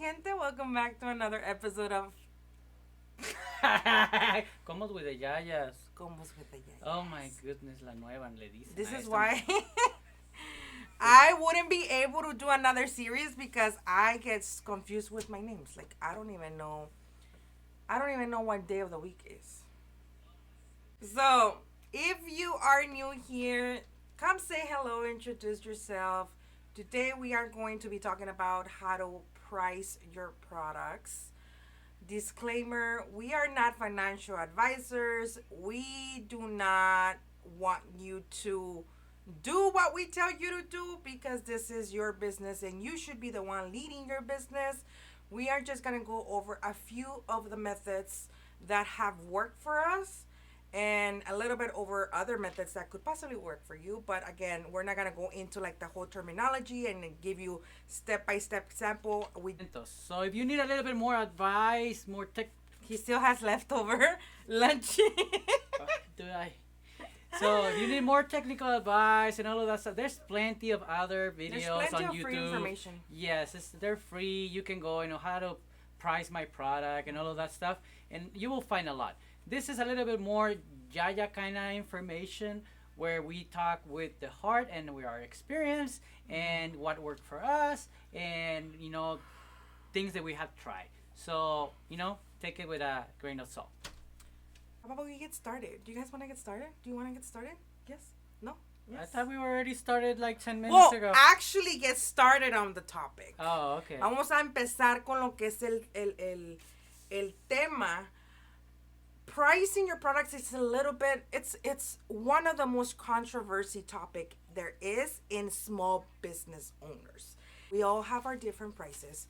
gente? Welcome back to another episode of COVOS with the Yayas. COVOS with the Yaya's. Oh my goodness, la nueva le dicen. This a is esta why I wouldn't be able to do another series because I get confused with my names. Like I don't even know what day of the week is. So, if you are new here, come say hello, introduce yourself. Today we are going to be talking about how to price your products. Disclaimer, we are not financial advisors. We do not want you to do what we tell you to do because this is your business and you should be the one leading your business. We are just going to go over a few of the methods that have worked for us and a little bit over other methods that could possibly work for you. But again, we're not going to go into like the whole terminology and give you step-by-step example. So if you need a little bit more advice, more tech, He still has leftover lunch. do I? So if you need more technical advice and all of that stuff, there's plenty of other There's videos plenty on of YouTube. free information. Yes, they're free. You can go, how to price my product and all of that stuff, and you will find a lot. This is a little bit more Yaya kind of information where we talk with the heart and with our experience and what worked for us and, things that we have tried. So, take it with a grain of salt. How about we get started? Do you guys want to get started? Do you want to get started? Yes? No? Yes? I thought we already started like 10 minutes Well, ago. actually get started on the topic. Oh, okay. Vamos a empezar con lo que es el tema. Pricing your products is a little bit, it's one of the most controversy topic there is in small business owners. We all have our different prices.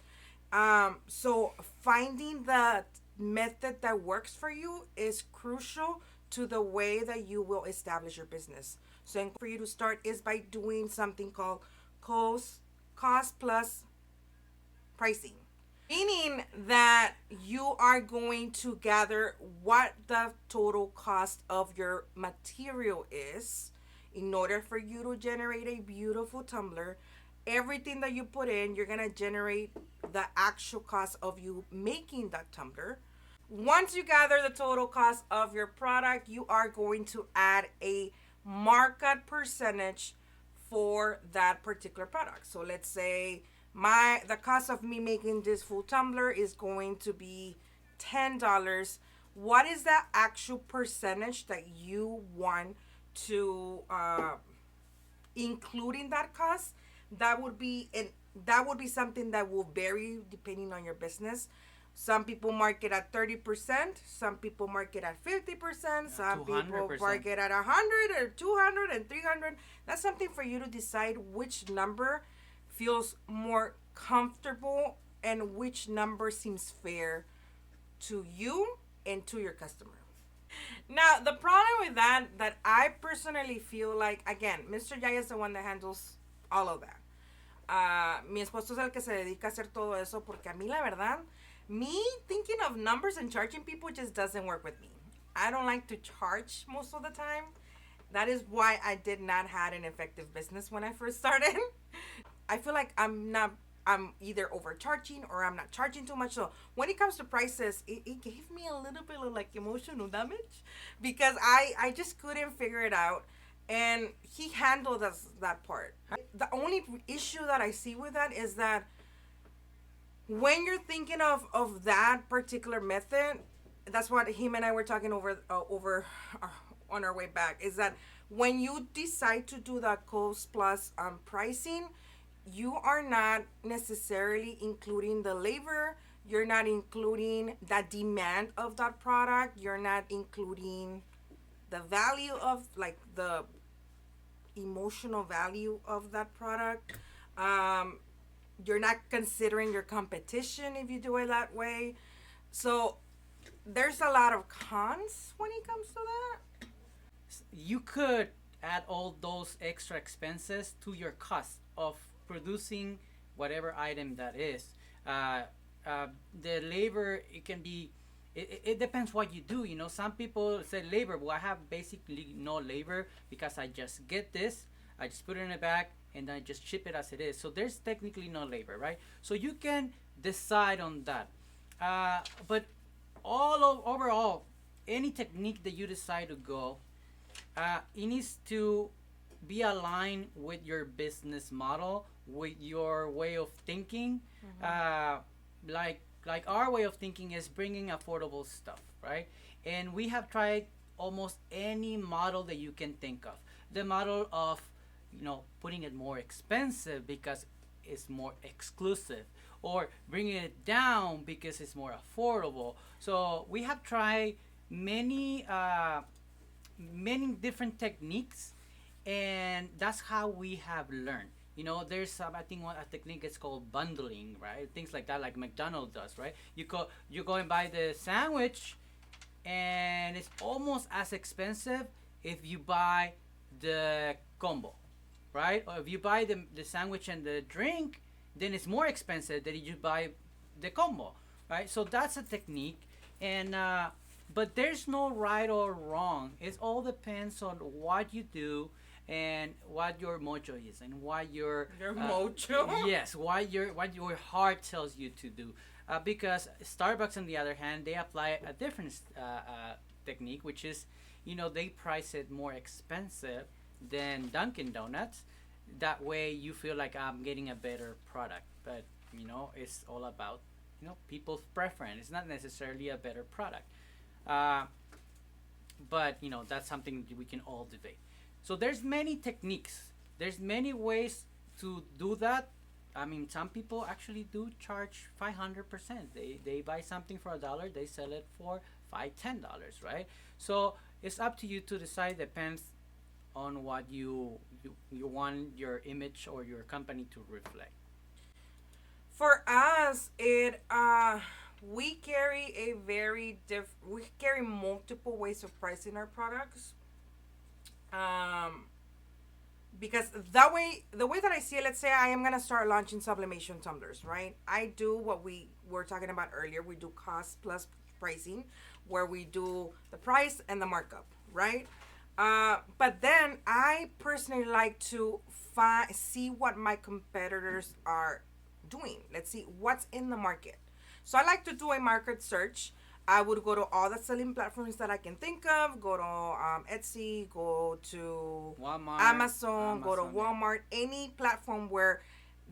So finding the method that works for you is crucial to the way that you will establish your business. So for you to start is by doing something called cost plus pricing. Meaning that you are going to gather what the total cost of your material is in order for you to generate a beautiful tumbler. Everything that you put in, you're going to generate the actual cost of you making that tumbler. Once you gather the total cost of your product, you are going to add a markup percentage for that particular product. So let's say the cost of me making this full tumbler is going to be $10. What is the actual percentage that you want to include in that cost? That would be something that will vary depending on your business. Some people mark it at 30%. Some people mark it at 50%. Some people mark it at 100 or 200 and 300. That's something for you to decide which number feels more comfortable and which number seems fair to you and to your customer. Now, the problem with that I personally feel like, again, Mr. Yaya is the one that handles all of that. Mi esposo es el que se dedica a hacer todo eso porque a mí la verdad, me thinking of numbers and charging people just doesn't work with me. I don't like to charge most of the time. That is why I did not have an effective business when I first started. I feel like I'm either overcharging or I'm not charging too much. So when it comes to prices, it gave me a little bit of like emotional damage because I just couldn't figure it out. And he handled that part. The only issue that I see with that is that when you're thinking of that particular method, that's what him and I were talking over on our way back, is that when you decide to do the cost plus pricing, you are not necessarily including the labor. You're not including the demand of that product. You're not including the value of like the emotional value of that product. You're not considering your competition if you do it that way. So there's a lot of cons when it comes to that. You could add all those extra expenses to your cost of producing whatever item that is. The labor, it can be, it depends what you do. Some people say labor. Well, I have basically no labor because I just get this, I just put it in a bag, and I just ship it as it is. So there's technically no labor, right? So you can decide on that. But overall, any technique that you decide to go, it needs to be aligned with your business model, with your way of thinking. Uh, like our way of thinking is bringing affordable stuff, right? And we have tried almost any model that you can think of. The model of, putting it more expensive because it's more exclusive, or bringing it down because it's more affordable. So we have tried many many different techniques, and that's how we have learned. There's I think a technique is called bundling, right? Things like that, like McDonald's does, right? You go and buy the sandwich, and it's almost as expensive if you buy the combo, right? Or if you buy the sandwich and the drink, then it's more expensive than if you buy the combo, right? So that's a technique, and but there's no right or wrong. It all depends on what you do and what your mojo is, and what Your mojo? yes, what your heart tells you to do. Because Starbucks, on the other hand, they apply a different technique, which is, they price it more expensive than Dunkin' Donuts. That way, you feel like I'm getting a better product. But it's all about people's preference. It's not necessarily a better product. Uh, but that's something we can all debate. So there's many techniques. There's many ways to do that. I mean, some people actually do charge 500%. They buy something for $1, they sell it for $10, right? So it's up to you to decide. Depends on what you want your image or your company to reflect. For us, it we carry we carry multiple ways of pricing our products. Um, because that way, the way that I see it, let's say I am gonna start launching sublimation tumblers, right? I do what we were talking about earlier. We do cost plus pricing, where we do the price and the markup, right? But then I personally like to see what my competitors are doing. Let's see what's in the market. So I like to do a market search. I would go to all the selling platforms that I can think of. Go to Etsy, go to Walmart, Amazon, go to Yeah. Walmart, any platform where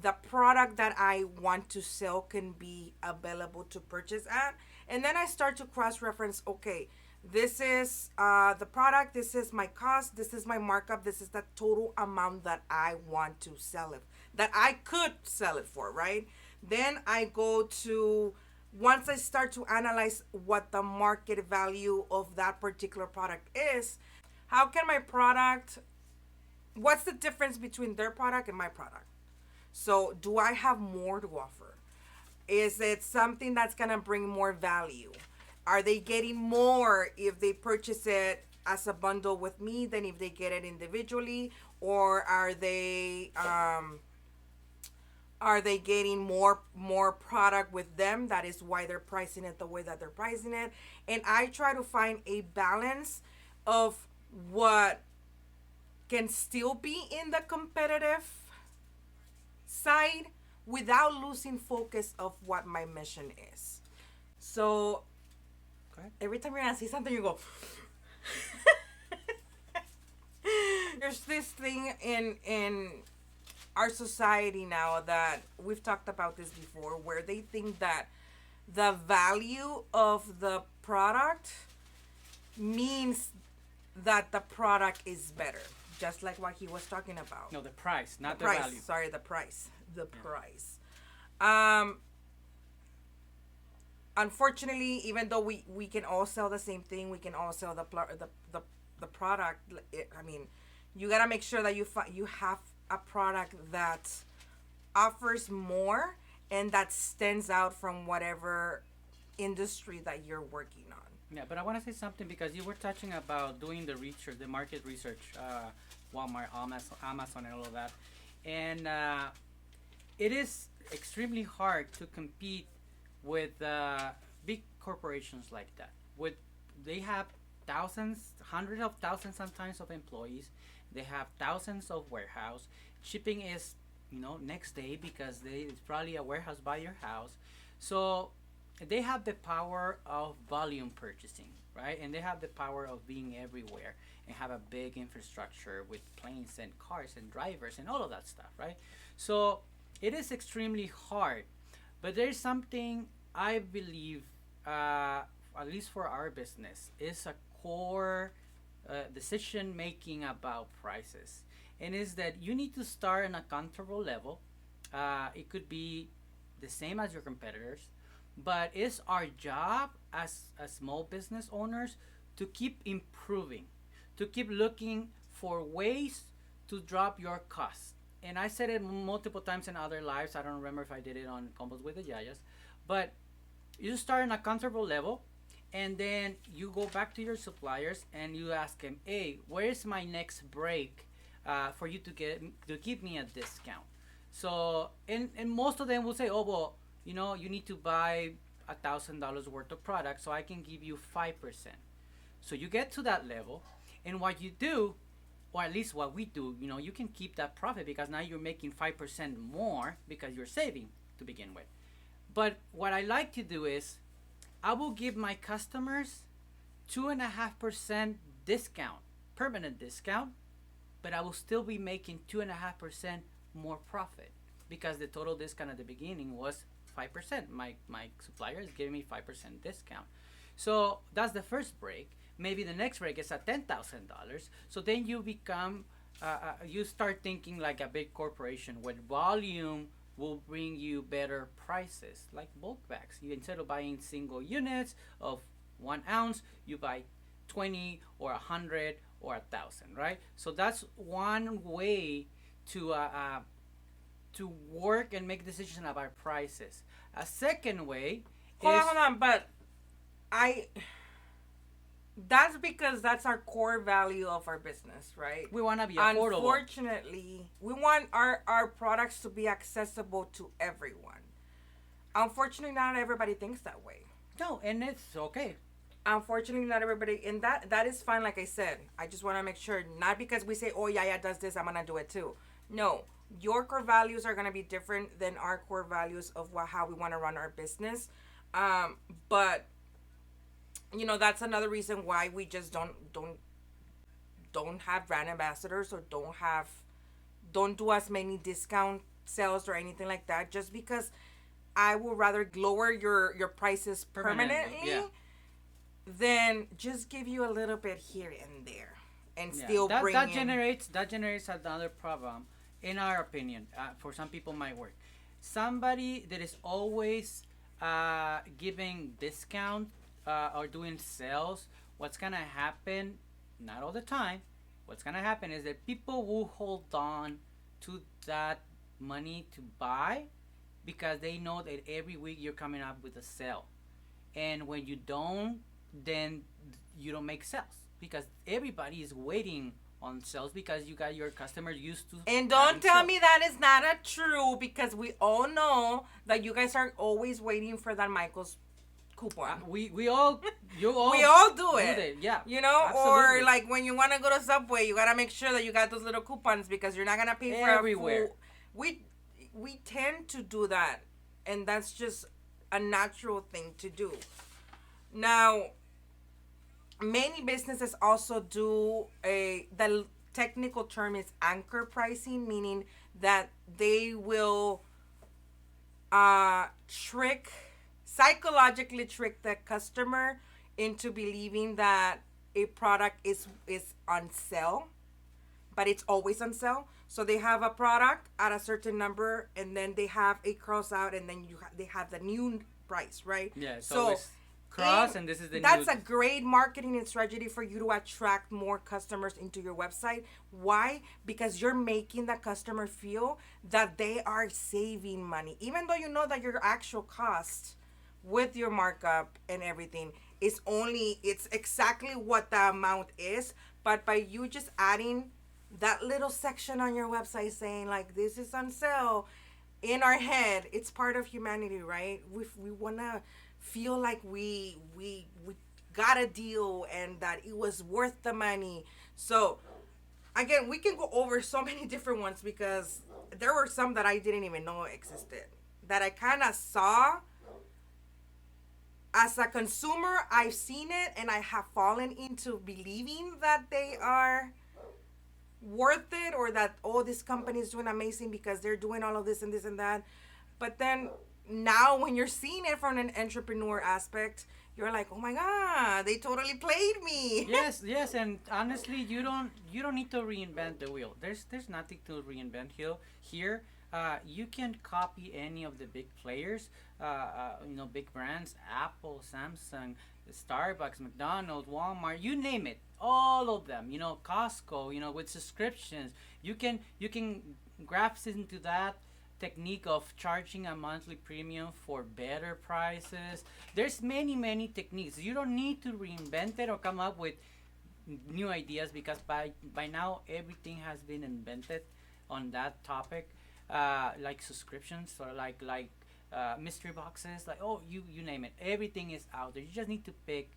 the product that I want to sell can be available to purchase at. And then I start to cross reference, okay, this is the product, this is my cost, this is my markup, this is the total amount that I want to sell it, that I could sell it for, right? Then I go to, once I start to analyze what the market value of that particular product is, how can my product, what's the difference between their product and my product? So, do I have more to offer? Is it something that's going to bring more value? Are they getting more if they purchase it as a bundle with me than if they get it individually? Or are they getting more product with them? That is why they're pricing it the way that they're pricing it. And I try to find a balance of what can still be in the competitive side without losing focus of what my mission is. So every time you're gonna say something, you go. There's this thing in our society now that we've talked about this before, where they think that the value of the product means that the product is better, just like what he was talking about. No, the price, not the price. value. Sorry, the price. The price. Unfortunately, even though we can all sell the same thing, we can all sell the product. I mean, you gotta make sure that you have a product that offers more and that stands out from whatever industry that you're working on. Yeah, but I want to say something, because you were touching about doing the research, the market research, Walmart, Amazon, and all of that, and it is extremely hard to compete with big corporations like that. They have thousands, hundreds of thousands sometimes of employees. They have thousands of warehouse. Shipping is next day because it's probably a warehouse by your house. So they have the power of volume purchasing, right? And they have the power of being everywhere and have a big infrastructure with planes and cars and drivers and all of that stuff, right? So it is extremely hard, but there's something I believe, at least for our business, is a core decision making about prices, and is that you need to start on a comfortable level. It could be the same as your competitors, but it's our job as small business owners to keep improving, to keep looking for ways to drop your costs. And I said it multiple times in other lives. I don't remember if I did it on Combos with the Yayas, but you start on a comfortable level, and then you go back to your suppliers and you ask them, hey, where is my next break, for you to give me a discount? So and most of them will say, oh well, you need to buy $1,000 worth of product, so I can give you 5%. So you get to that level, and what you do, or at least what we do, you can keep that profit because now you're making 5% more because you're saving to begin with. But what I like to do is I will give my customers 2.5% discount, permanent discount, but I will still be making 2.5% more profit because the total discount at the beginning was 5%. My supplier is giving me 5% discount. So that's the first break. Maybe the next break is at $10,000. So then you become, you start thinking like a big corporation where volume will bring you better prices, like bulk bags. You, instead of buying single units of 1 ounce, you buy 20 or 100 or 1,000, right? So that's one way to work and make decisions about prices. A second way Hold on, is hold on, but I. That's because that's our core value of our business, right? we want to be affordable. Unfortunately, we want our products to be accessible to everyone. Unfortunately, not everybody thinks that way. No, and it's okay. Unfortunately, not everybody, and that is fine. Like I said, I just want to make sure, not because we say, "Oh, Yaya does this, I'm gonna do it too." No, your core values are gonna be different than our core values of how we want to run our business. But that's another reason why we just don't have brand ambassadors, or don't do as many discount sales or anything like that, just because I would rather lower your prices permanently, Yeah. than just give you a little bit here and there and Yeah, still that bring that in. generates another problem, in our opinion. For some people, might work. Somebody that is always giving discount, or doing sales. What's gonna happen? Not all the time. What's gonna happen is that people will hold on to that money to buy because they know that every week you're coming up with a sale, and when you don't, then you don't make sales because everybody is waiting on sales because you got your customers used to. And don't tell me that is not a true, because we all know that you guys are always waiting for that Michael's coupon. We all We all do it. Yeah. Or Absolutely. like when you want to go to Subway, you gotta make sure that you got those little coupons, because you're not gonna pay for Everywhere. a full. We tend to do that, and that's just a natural thing to do. Now, many businesses also do the technical term is anchor pricing, meaning that they will psychologically trick the customer into believing that a product is on sale, but it's always on sale. So they have a product at a certain number, and then they have a cross out, and then they have the new price, right? Yeah. So It's cross, and this is the that's new. a great marketing strategy for you to attract more customers into your website. Why? Because you're making the customer feel that they are saving money, even though you know that your actual cost with your markup and everything it's exactly what the amount is. But by you just adding that little section on your website saying like, this is on sale, in our head, it's part of humanity, right? We want to feel like we got a deal and that it was worth the money. So again, we can go over so many different ones because there were some that I didn't even know existed, that I kind of saw. As a consumer, I've seen it and I have fallen into believing that they are worth it, or that, oh, this company is doing amazing because they're doing all of this and that. But then now when you're seeing it from an entrepreneur aspect, you're like, oh my god, they totally played me. Yes, yes, and honestly, you don't need to reinvent the wheel. There's nothing to reinvent here. You can copy any of the big players, big brands, Apple, Samsung, Starbucks, McDonald's, Walmart, you name it, all of them. Costco, with subscriptions, you can grasp into that technique of charging a monthly premium for better prices. There's many techniques. You don't need to reinvent it or come up with new ideas, because by now everything has been invented on that topic, like subscriptions, or mystery boxes, like, oh, you name it, everything is out there. You just need to pick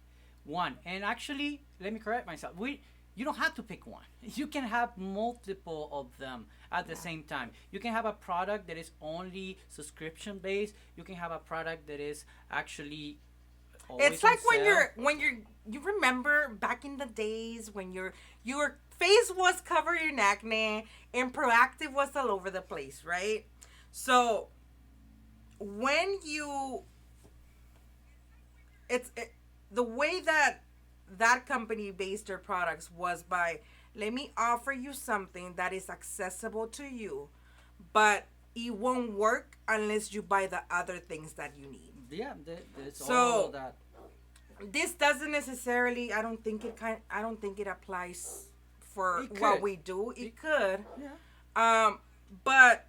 one. And actually, let me correct myself, you don't have to pick one. You can have multiple of them at the same time. You can have a product that is only subscription based. You can have a product that is actually always It's like on sale. you remember back in the days when your face was covered in acne and Proactive was all over the place, right? So when you the way that company based their products was by, let me offer you something that is accessible to you, but it won't work unless you buy the other things that you need. Yeah, it's So all that. this doesn't necessarily, I don't think it applies for It what could. we do. It could. Yeah. But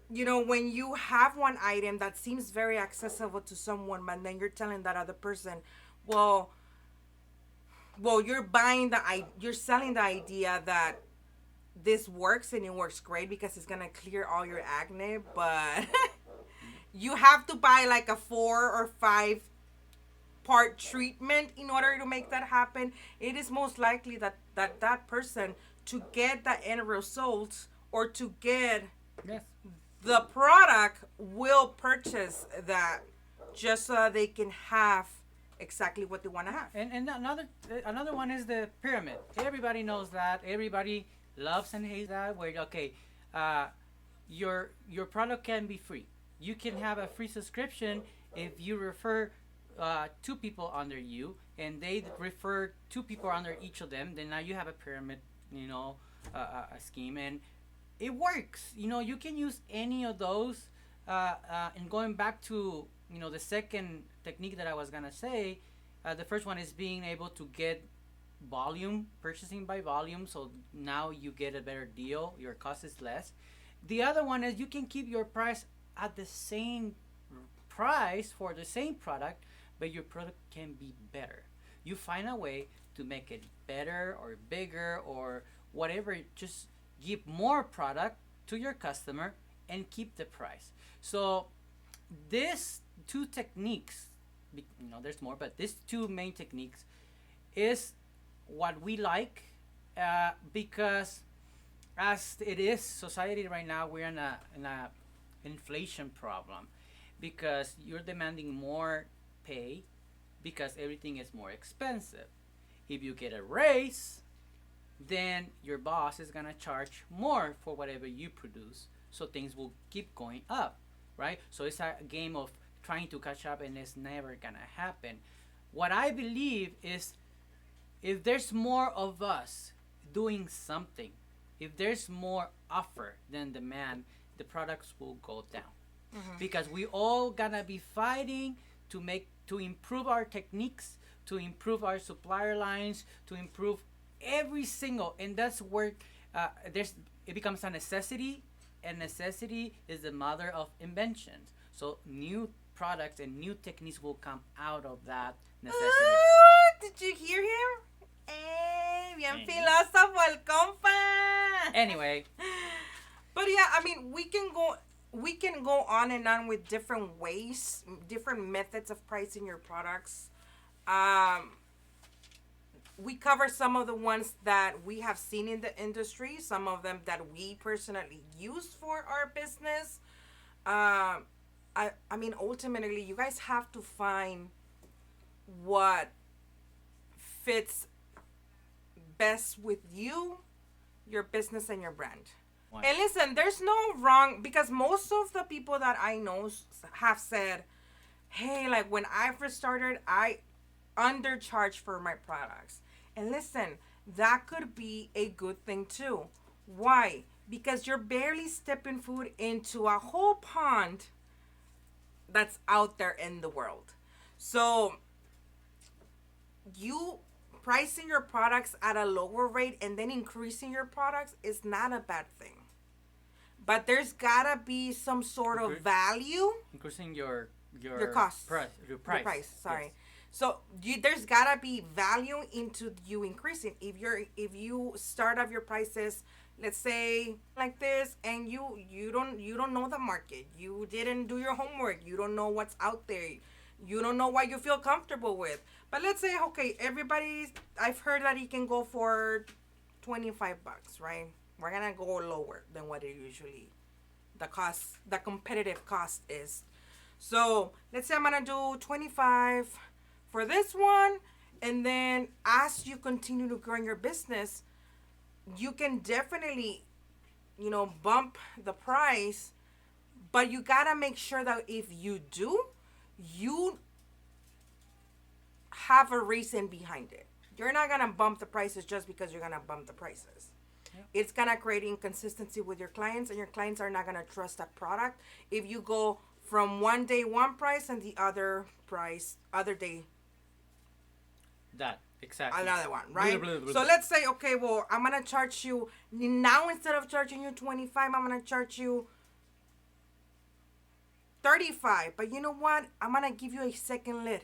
when you have one item that seems very accessible to someone, but then you're telling that other person, well, you're selling the idea that this works and it works great because it's gonna clear all your acne, but you have to buy like a 4 or 5 part treatment in order to make that happen. It is most likely that person, to get the end result or to get Yes. the product, will purchase that just so that they can have exactly what they want to have. And another one is the pyramid. Everybody knows that. Everybody loves and hates that. Where, okay, your product can be free. You can have a free subscription if you refer 2 people under you, and they refer 2 people under each of them. Then now you have a pyramid, a scheme, and it works. You can use any of those. And going back to the second technique that I was gonna say, the first one is being able to get volume, purchasing by volume. So now you get a better deal. Your cost is less. The other one is you can keep your price at the same price for the same product, but your product can be better. You find a way to make it better or bigger or whatever. Just give more product to your customer and keep the price. So these 2 techniques, there's more, but these 2 main techniques is what we like, because as it is society right now, we're in a inflation problem, because you're demanding more pay because everything is more expensive. If you get a raise, then your boss is gonna charge more for whatever you produce, so things will keep going up, right? So it's a game of trying to catch up, and it's never gonna happen. What I believe is, if there's more of us doing something, if there's more offer than demand, the products will go down. Because we all gonna be fighting to improve our techniques, to improve our supplier lines, to improve every single, and that's where it becomes a necessity, and necessity is the mother of inventions. So new products and new techniques will come out of that necessity. Did you hear him? Bien filósofo el compa. Anyway, But yeah, I mean, we can go on and on with different ways, different methods of pricing your products. We cover some of the ones that we have seen in the industry, some of them that we personally use for our business. Um, I mean, ultimately, you guys have to find what fits best with you, your business, and your brand. Why? And listen, there's no wrong, because most of the people that I know have said, hey, like when I first started, I undercharged for my products. And listen, that could be a good thing too. Why? Because you're barely stepping food into a whole pond that's out there in the world. So you pricing your products at a lower rate and then increasing your products is not a bad thing. But there's gotta be some sort of value. Increasing your cost. your price. The price, sorry. Yes. So there's gotta be value into you increasing. If you start off your prices, let's say like this, and you don't know the market, you didn't do your homework, you don't know what's out there, you don't know what you feel comfortable with. But let's say, okay, I've heard that it can go for $25, right? We're gonna go lower than what it usually the competitive cost is. So let's say I'm gonna do 25 for this one, and then as you continue to grow in your business, you can definitely, bump the price, but you gotta make sure that if you do, you have a reason behind it. You're not gonna bump the prices just because you're gonna bump the prices. Yep. It's gonna create inconsistency with your clients, and your clients are not gonna trust that product if you go from one day one price and the other day that exactly another one, right? Blah, blah, blah, so blah. let's say, okay, well, I'm gonna charge you now, instead of charging you 25, I'm gonna charge you 35. But you know what? I'm gonna give you a second lid,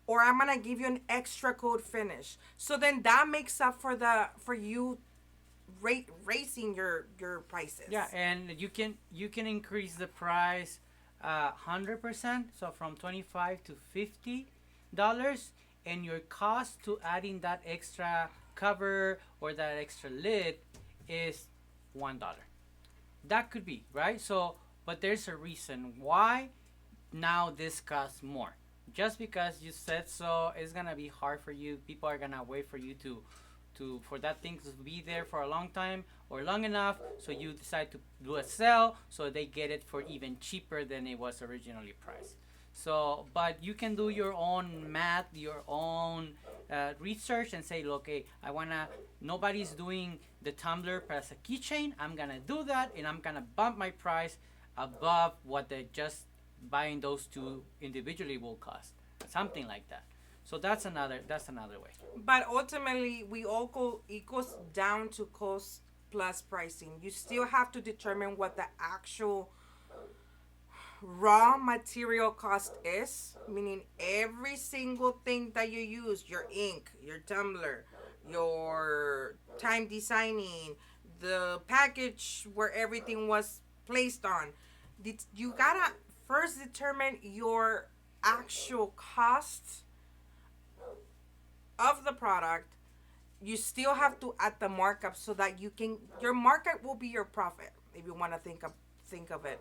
or I'm gonna give you an extra coat finish. So then that makes up for you raising your prices. Yeah, and you can increase the price 100%, so from 25 to $50, and your cost to adding that extra cover or that extra lid is $1. That could be right. So, but there's a reason why now this costs more. Just because you said so, it's gonna be hard for you. People are gonna wait for you to for that thing to be there for a long time or long enough, so you decide to do a sale so they get it for even cheaper than it was originally priced. So, but you can do your own math, your own research, and say, look, hey, nobody's doing the tumbler as a keychain. I'm gonna do that, and I'm gonna bump my price above what they just buying those two individually will cost, something like that. So that's another way. But ultimately, it goes down to cost plus pricing. You still have to determine what the actual raw material cost is, meaning every single thing that you use, your ink, your tumbler, your time designing, the package where everything was placed on. You gotta first determine your actual cost of the product. You still have to add the markup so that your markup will be your profit, if you want to think of it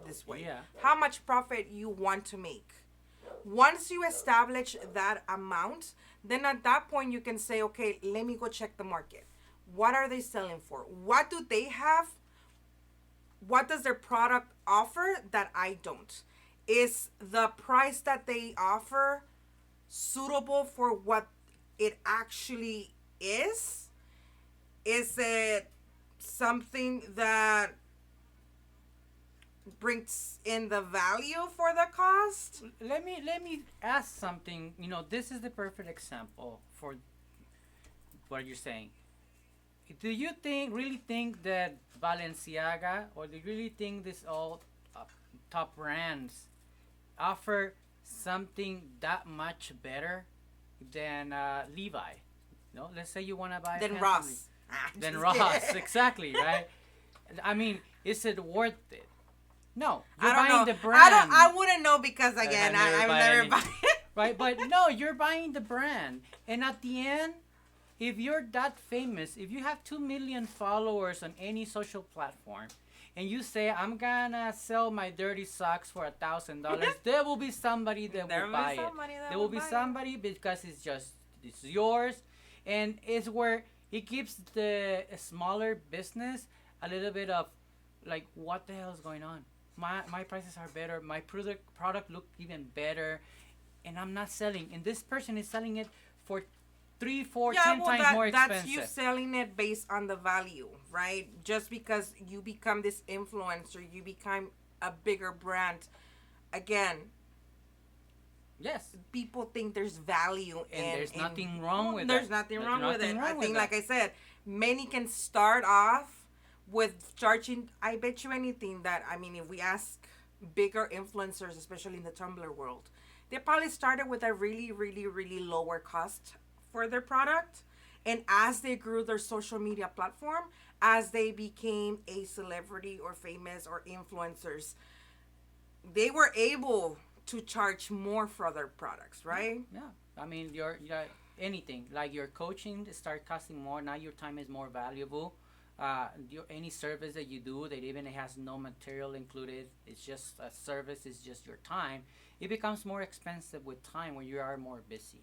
this way. Yeah. How much profit you want to make. Once you establish that amount, then at that point you can say, okay, let me go check the market. What are they selling for? What do they have? What does their product offer that I don't? Is the price that they offer suitable for what it actually is? Is it something that brings in the value for the cost? Let me ask something. This is the perfect example for what you're saying. Do you really think that Balenciaga, or do you really think this all top brands offer something that much better than Levi? Let's say you want to buy Then Ross. Then Ross, exactly, right? I mean, is it worth it? No, you're I don't buying know. the brand. I wouldn't know, because again, I've never bought it. right? But no, you're buying the brand. And at the end, if you're that famous, if you have 2 million followers on any social platform, and you say, I'm gonna sell my dirty socks for $1,000, there will be somebody that There will will be buy it. somebody that There will will be buy it. somebody because it's yours. And it's where it gives the smaller business a little bit of like, what the hell is going on? My prices are better. My product look even better, and I'm not selling. And this person is selling it for 3, 4, 10 times more expensive. That's you selling it based on the value, right? Just because you become this influencer, you become a bigger brand. Again, Yes. people think there's value and there's nothing wrong with it. There's nothing wrong with it. I think, like I said, many can start off with charging. I bet you anything that, I mean, if we ask bigger influencers, especially in the Tumblr world, they probably started with a really, really, really lower cost for their product. And as they grew their social media platform, as they became a celebrity or famous or influencers, they were able to charge more for their products, right? Yeah. I mean, your anything like your coaching start costing more. Now your time is more valuable. Any service that you do that even it has no material included, it's just a service, it's just your time. It becomes more expensive with time when you are more busy.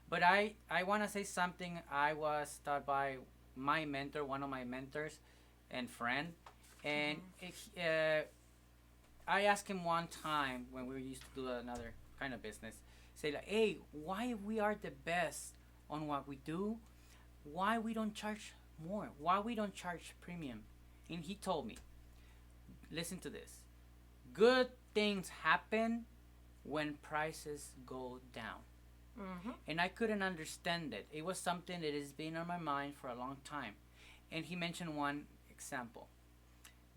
But I want to say something. I was taught by my mentor, one of my mentors and friend, and I asked him one time when we used to do another kind of business, say like, hey, why we are the best on what we do, why we don't charge more, why we don't charge premium? And he told me, listen to this, good things happen when prices go down. And I couldn't understand it. It was something that has been on my mind for a long time. And he mentioned one example.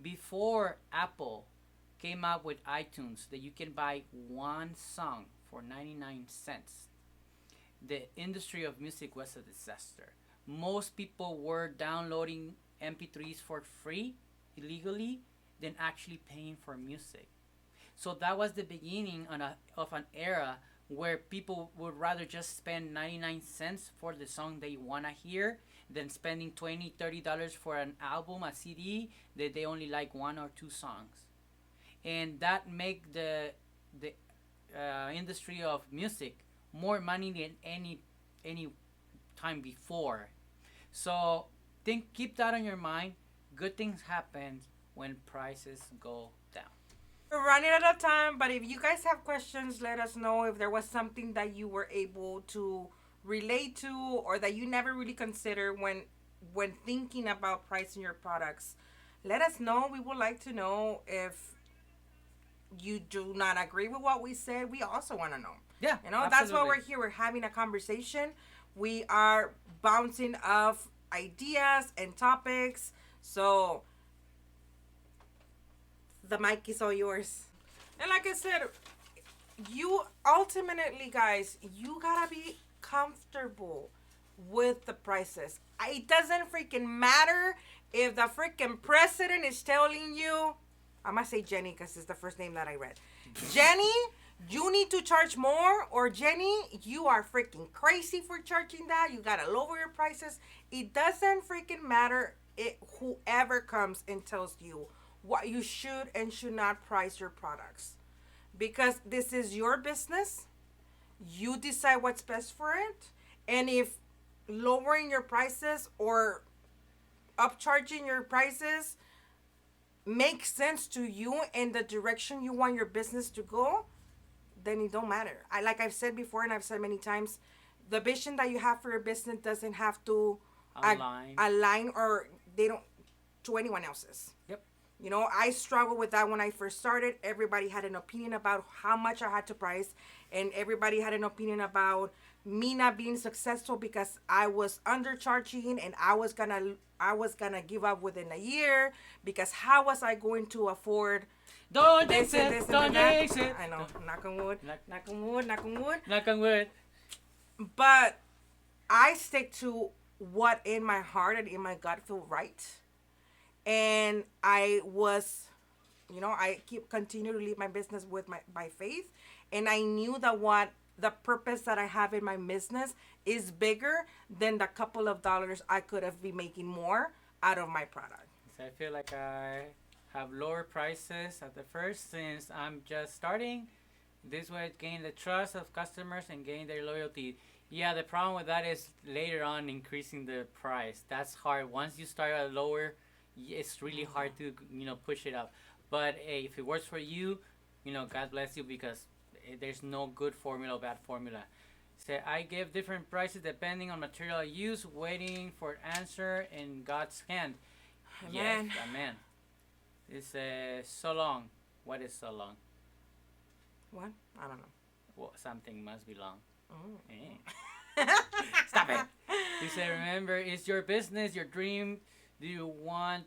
Before Apple came out with iTunes that you can buy one song for 99 cents, the industry of music was a disaster. Most people were downloading MP3s for free, illegally, than actually paying for music. So that was the beginning of an era where people would rather just spend 99 cents for the song they want to hear than spending $20, $30 for an album, a CD, that they only like one or two songs. And that make the industry of music more money than any time before. So keep that on your mind. Good things happen when prices go down. We're running out of time, but if you guys have questions, let us know if there was something that you were able to relate to or that you never really consider when thinking about pricing your products. Let us know. We would like to know if you do not agree with what we said. We also want to know. Yeah, that's why we're here. We're having a conversation. We are bouncing off ideas and topics. So the mic is all yours. And like I said, you ultimately, guys, you gotta be comfortable with the prices. It doesn't freaking matter if the freaking president is telling you, I'm gonna say Jenny because it's the first name that I read. Jenny, you need to charge more, or Jenny, you are freaking crazy for charging that. You gotta lower your prices. It doesn't freaking matter whoever comes and tells you what you should and should not price your products, because this is your business. You decide what's best for it. And if lowering your prices or upcharging your prices makes sense to you in the direction you want your business to go, then it don't matter. Like I've said before, and I've said many times, the vision that you have for your business doesn't have to align or they don't to anyone else's. Yep. I struggled with that when I first started. Everybody had an opinion about how much I had to price, and everybody had an opinion about me not being successful because I was undercharging and I was gonna give up within a year, because how was I going to afford don't jinx it, don't jinx it. I know, knock on wood, knock on wood, knock on wood. Knock on wood. But I stick to what in my heart and in my gut feel right. And I was, I continue to lead my business with by faith. And I knew that what the purpose that I have in my business is bigger than the couple of dollars I could have been making more out of my product. So I feel like I have lower prices at the first since I'm just starting. This way, gain the trust of customers and gain their loyalty. Yeah, the problem with that is later on increasing the price. That's hard. Once you start at lower, it's really hard to push it up. But hey, if it works for you, God bless you because there's no good formula or bad formula. Say I give different prices depending on material I use, waiting for answer in God's hand. Amen. Yes, amen. It's so long. What is so long? What? I don't know. Well, something must be long. Oh. Stop it. You say, remember, it's your business, your dream. Do you want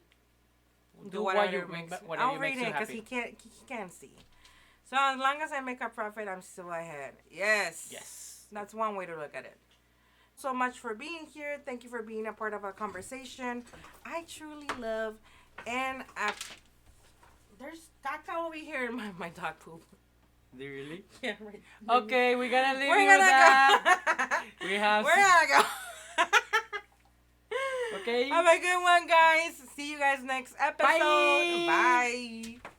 Do whatever makes. I'll read it because he can't see. So as long as I make a profit, I'm still ahead. Yes. Yes. That's one way to look at it. So much for being here. Thank you for being a part of our conversation. I truly love and there's caca over here in my dog poop. Do you really? Yeah, right. Okay, we gotta leave We're you gonna with that. go. We're gonna go. Okay. Have a good one, guys. See you guys next episode. Bye. Bye.